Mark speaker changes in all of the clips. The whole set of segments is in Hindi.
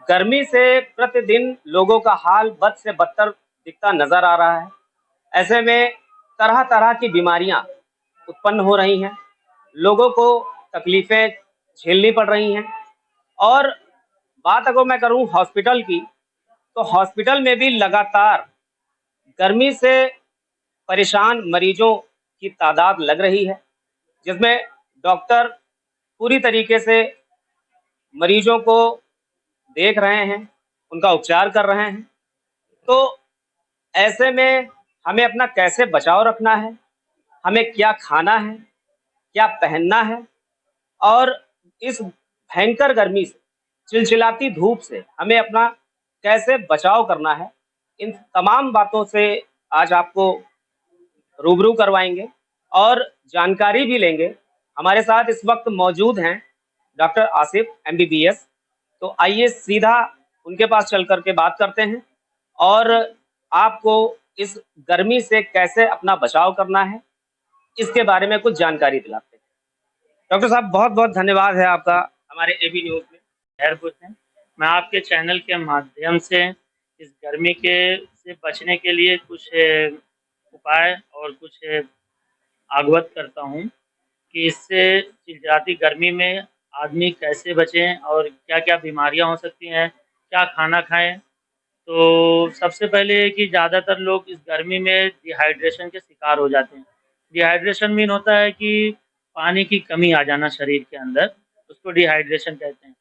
Speaker 1: गर्मी से प्रतिदिन लोगों का हाल बद से बदतर दिखता नजर आ रहा है। ऐसे में तरह तरह की बीमारियां उत्पन्न हो रही हैं, लोगों को तकलीफें झेलनी पड़ रही हैं। और बात अगर मैं करूं हॉस्पिटल की, तो हॉस्पिटल में भी लगातार गर्मी से परेशान मरीजों की तादाद लग रही है, जिसमें डॉक्टर पूरी तरीके से मरीजों को देख रहे हैं, उनका उपचार कर रहे हैं। तो ऐसे में हमें अपना कैसे बचाव रखना है, हमें क्या खाना है, क्या पहनना है, और इस भयंकर गर्मी से, चिलचिलाती धूप से हमें अपना कैसे बचाव करना है, इन तमाम बातों से आज आपको रूबरू करवाएंगे और जानकारी भी लेंगे। हमारे साथ इस वक्त मौजूद हैं डॉक्टर आसिफ एमबीबीएस। तो आइए सीधा उनके पास चल करके बात करते हैं और आपको इस गर्मी से कैसे अपना बचाव करना है, इसके बारे में कुछ जानकारी दिलाते हैं। डॉक्टर साहब, बहुत बहुत धन्यवाद है आपका हमारे एबी न्यूज़ में।
Speaker 2: खैरपुर हैं। मैं आपके चैनल के माध्यम से इस गर्मी के से बचने के लिए कुछ उपाय और कुछ अवगत करता हूँ कि इससे चिलचिलाती गर्मी में आदमी कैसे बचें और क्या-क्या बीमारियाँ हो सकती हैं, क्या खाना खाएँ। तो सबसे पहले है कि ज़्यादातर लोग इस गर्मी में डिहाइड्रेशन के शिकार हो जाते हैं। डिहाइड्रेशन मीन होता है कि पानी की कमी आ जाना शरीर के अंदर, उसको डिहाइड्रेशन कहते हैं।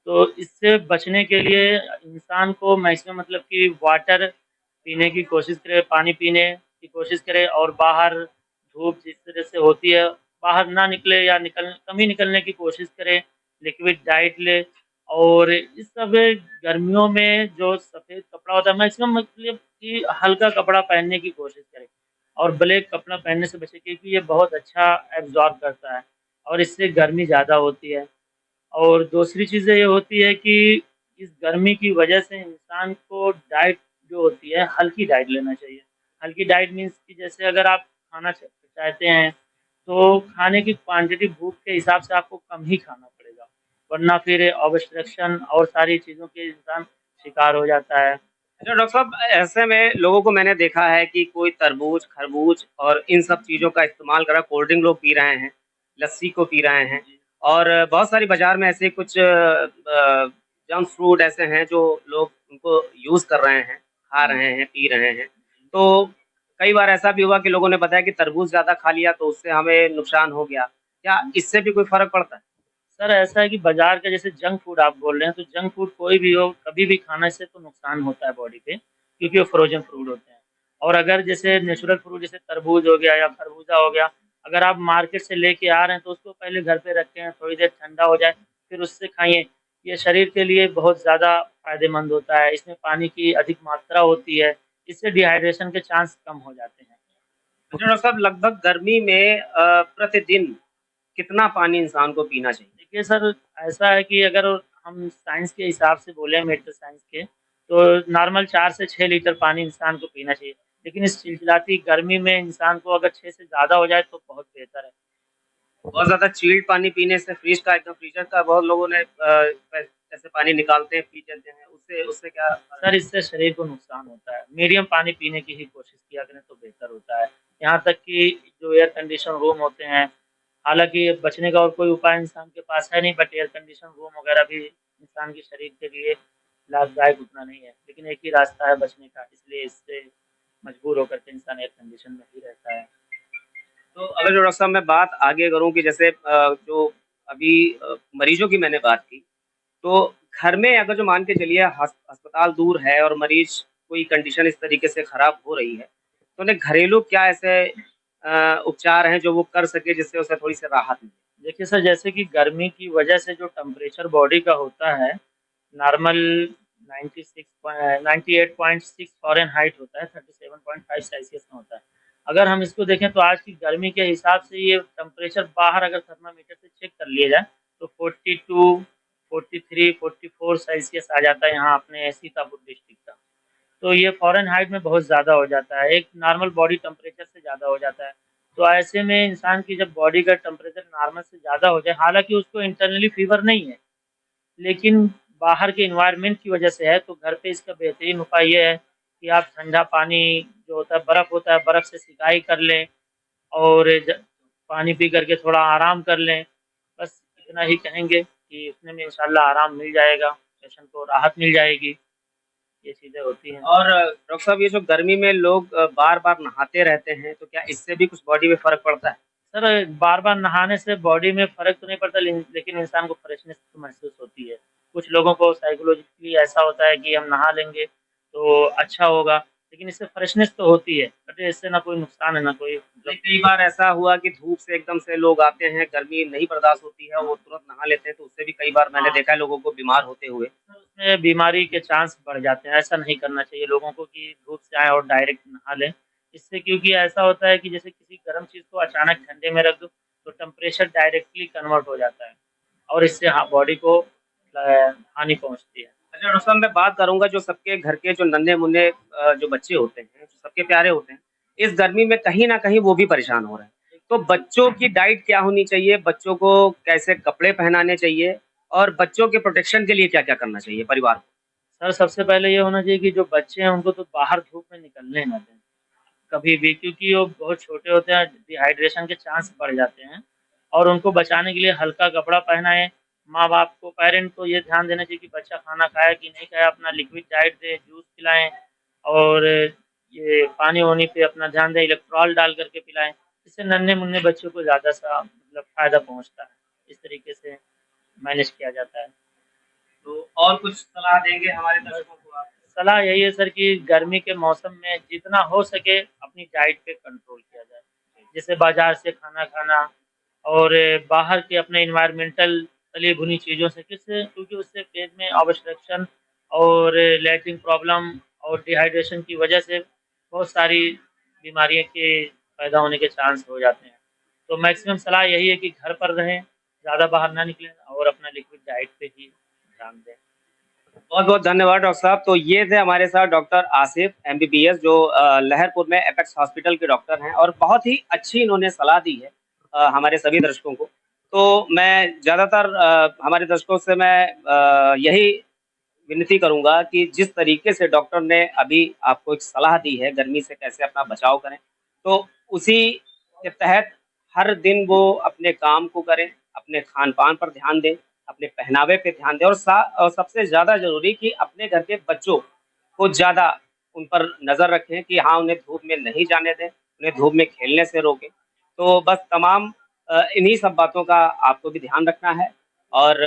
Speaker 2: तो इससे बचने के लिए इंसान को मैक्सिमम मतलब कि वाटर पीने की कोशिश करे, पानी पीने की कोशिश करे और बाहर धूप जिस तरह से होती है, बाहर ना निकले या कम ही निकलने की कोशिश करे, लिक्विड डाइट ले और इस सब गर्मियों में जो सफ़ेद कपड़ा होता है मैक्सिमम मतलब कि हल्का कपड़ा पहनने की कोशिश करें और ब्लैक कपड़ा पहनने से बचें क्योंकि ये बहुत अच्छा एब्ज़ॉर्ब करता है और इससे गर्मी ज़्यादा होती है। और दूसरी चीज़ें ये होती है कि इस गर्मी की वजह से इंसान को डाइट जो होती है, हल्की डाइट लेना चाहिए। हल्की डाइट मीन्स कि जैसे अगर आप खाना चाहते हैं, तो खाने की क्वांटिटी भूख के हिसाब से आपको कम ही खाना पड़ेगा, वरना फिर ऑब्स्ट्रक्शन और सारी चीज़ों के इंसान शिकार हो जाता है।
Speaker 1: अच्छा डॉक्टर साहब, ऐसे में लोगों को मैंने देखा है कि कोई तरबूज, खरबूज और इन सब चीज़ों का इस्तेमाल कर रहा है। कोल्ड ड्रिंक लोग पी रहे हैं, लस्सी को पी रहे हैं, और बहुत सारी बाज़ार में ऐसे कुछ जंक फूड ऐसे हैं जो लोग उनको यूज़ कर रहे हैं, खा रहे हैं, पी रहे हैं। तो कई बार ऐसा भी हुआ कि लोगों ने बताया कि तरबूज ज़्यादा खा लिया तो उससे हमें नुकसान हो गया। क्या इससे भी कोई फ़र्क पड़ता है?
Speaker 2: सर ऐसा है कि बाज़ार का जैसे जंक फूड आप बोल रहे हैं, तो जंक फूड कोई भी हो, कभी भी खाने से तो नुकसान होता है बॉडी पे, क्योंकि वो फ्रोज़न फ्रूट होते हैं। और अगर जैसे नेचुरल फ्रूट जैसे तरबूज हो गया या खरबूजा हो गया, अगर आप मार्केट से लेके आ रहे हैं, तो उसको पहले घर पे रखें, थोड़ी देर ठंडा हो जाए, फिर उससे खाइए। ये शरीर के लिए बहुत ज़्यादा फ़ायदेमंद होता है, इसमें पानी की अधिक मात्रा होती है, इससे डिहाइड्रेशन के चांस कम हो जाते हैं।
Speaker 1: अच्छा डॉक्टर साहब, लगभग गर्मी में प्रतिदिन कितना पानी इंसान को पीना चाहिए?
Speaker 2: देखिए सर, ऐसा है कि अगर हम साइंस के हिसाब से बोलें मेडिकल साइंस के, तो नॉर्मल 4 से 6 लीटर पानी इंसान को पीना चाहिए। लेकिन इस चिलचिलाती गर्मी में इंसान को अगर 6 से ज़्यादा हो जाए तो बहुत बेहतर है।
Speaker 1: बहुत ज़्यादा चिल्ड पानी पीने से फ्रिज का एकदम फ्रीज़र का बहुत लोगों ने ऐसे पानी निकालते हैं, पी जाते हैं, उससे उससे क्या
Speaker 2: सर इससे शरीर को नुकसान होता है। मीडियम पानी पीने की ही कोशिश किया करें तो बेहतर होता है। यहाँ तक कि जो एयर कंडीशन रूम होते हैं, हालाँकि बचने का और कोई उपाय इंसान के पास है नहीं, बट एयर कंडीशन रूम वगैरह भी इंसान के शरीर के लिए लाभदायक उतना नहीं है। लेकिन एक ही रास्ता है बचने का, इसलिए इससे मजबूर होकर के इंसान एयर कंडीशन में ही रहता है।
Speaker 1: तो अगर जो डॉक्टर साहब मैं बात आगे करूँ कि जैसे जो अभी मरीज़ों की मैंने बात की, तो घर में अगर जो मान के चलिए अस्पताल दूर है और मरीज़ कोई कंडीशन इस तरीके से ख़राब हो रही है, तो उन्हें घरेलू क्या ऐसे उपचार हैं जो वो कर सके जिससे उसे थोड़ी-सी राहत मिले?
Speaker 2: देखिए सर, जैसे कि गर्मी की वजह से जो टेम्परेचर बॉडी का होता है, नॉर्मल 98.6 फ़ारेनहाइट होता है, 37.5 सेल्सियस में होता है। अगर हम इसको देखें तो आज की गर्मी के हिसाब से ये टेम्परेचर बाहर अगर थर्मामीटर से चेक कर लिया जाए, तो 42, 43, 44 सेल्सियस आ जाता है यहाँ अपने सीतापुर डिस्ट्रिक्ट का। तो ये फ़ारेनहाइट में बहुत ज़्यादा हो जाता है, एक नॉर्मल बॉडी टेम्परेचर से ज़्यादा हो जाता है। तो ऐसे में इंसान की जब बॉडी का टेम्परेचर नॉर्मल से ज़्यादा हो जाए, हालाँकि उसको इंटरनली फ़ीवर नहीं है, लेकिन बाहर के इन्वायरमेंट की वजह से है, तो घर पे इसका बेहतरीन उपाय ये है कि आप ठंडा पानी जो होता है, बर्फ़ होता है, बर्फ़ से सिकाई कर लें और पानी पी करके थोड़ा आराम कर लें। बस इतना ही कहेंगे कि उतने में इंशाल्लाह आराम मिल जाएगा, पेशेंट को राहत मिल जाएगी। ये चीज़ें होती हैं।
Speaker 1: और डॉक्टर साहब, ये जो गर्मी में लोग बार-बार नहाते रहते हैं, तो क्या इससे भी कुछ बॉडी में फ़र्क पड़ता है?
Speaker 2: सर, बार-बार नहाने से बॉडी में फ़र्क तो नहीं पड़ता, लेकिन इंसान को फ्रेशनेस तो महसूस होती है। कुछ लोगों को साइकोलॉजिकली ऐसा होता है कि हम नहा लेंगे तो अच्छा होगा, लेकिन इससे फ्रेशनेस तो होती है, बट इससे ना कोई नुकसान है, ना कोई
Speaker 1: नहीं, कई बार ऐसा हुआ कि धूप से एकदम से लोग आते हैं, गर्मी नहीं बर्दाश्त होती है, वो तुरंत नहा लेते हैं, तो उससे भी कई बार मैंने
Speaker 2: हाँ।
Speaker 1: देखा है लोगों को बीमार होते हुए।
Speaker 2: तो उसमें बीमारी के चांस बढ़ जाते हैं, ऐसा नहीं करना चाहिए लोगों को कि धूप से आएँ और डायरेक्ट नहा लें। इससे क्योंकि ऐसा होता है कि जैसे किसी गर्म चीज़ को अचानक ठंडे में रख दो, तो टेम्परेचर डायरेक्टली कन्वर्ट हो जाता है और इससे हाँ, बॉडी को हानि पहुँचती है।
Speaker 1: अच्छा डॉक्टर साहब, मैं बात करूँगा जो सबके घर के जो नन्हे-मुन्ने जो बच्चे होते हैं, जो सबके प्यारे होते हैं, इस गर्मी में कहीं न कहीं वो भी परेशान हो रहे हैं। तो बच्चों की डाइट क्या होनी चाहिए? बच्चों को कैसे कपड़े पहनाने चाहिए? और बच्चों के प्रोटेक्शन के लिए क्या-क्या करना चाहिए परिवार को?
Speaker 2: सर, सबसे पहले ये होना चाहिए कि जो बच्चे हैं उनको तो बाहर धूप में निकलने ना दें, कभी भी, क्योंकि वो बहुत छोटे होते हैं, डिहाइड्रेशन के चांस बढ़ जाते हैं और उनको बचाने के लिए हल्का कपड़ा पहनाएँ। माँ-बाप को, पेरेंट को ये ध्यान देना चाहिए कि बच्चा खाना खाया कि नहीं खाया, अपना लिक्विड डाइट दें, जूस पिलाएँ और ये पानी-वानी पे अपना ध्यान दें, इलेक्ट्रॉल डाल कर के पिलाएँ। इससे नन्हे-मुन्ने बच्चों को ज़्यादा-सा मतलब फ़ायदा पहुँचता है। इस तरीके से मैनेज किया जाता है।
Speaker 1: तो और कुछ सलाह देंगे हमारे दर्शकों को आप?
Speaker 2: सलाह यही है सर कि गर्मी के मौसम में जितना हो सके अपनी डाइट पे कंट्रोल किया जाए। जैसे बाज़ार से खाना खाना और बाहर के अपने एनवायरमेंटल तली-भुनी चीज़ों से, किससे, क्योंकि उससे पेट में ऑब्स्ट्रक्शन और लैट्रिन प्रॉब्लम और डिहाइड्रेशन की वजह से बहुत सारी बीमारियों के पैदा होने के चांस हो जाते हैं। तो मैक्सिमम सलाह यही है कि घर पर रहें, ज़्यादा बाहर ना निकलें और अपना लिक्विड डाइट पे ही ध्यान दें।
Speaker 1: बहुत-बहुत धन्यवाद डॉक्टर साहब। तो ये थे हमारे साथ डॉक्टर आसिफ एमबीबीएस जो लहरपुर में एपेक्स हॉस्पिटल के डॉक्टर हैं और बहुत ही अच्छी इन्होंने सलाह दी है हमारे सभी दर्शकों को। तो मैं ज़्यादातर हमारे दर्शकों से मैं यही विनती करूँगा कि जिस तरीके से डॉक्टर ने अभी आपको एक सलाह दी है गर्मी से कैसे अपना बचाव करें, तो उसी के तहत हर दिन वो अपने काम को करें, अपने खान-पान पर ध्यान दें, अपने पहनावे पे ध्यान दें और सबसे ज़्यादा ज़रूरी कि अपने घर के बच्चों को ज़्यादा उन पर नज़र रखें कि हाँ, उन्हें धूप में नहीं जाने दें, उन्हें धूप में खेलने से रोकें। तो बस तमाम इन्हीं सब बातों का आपको भी ध्यान रखना है और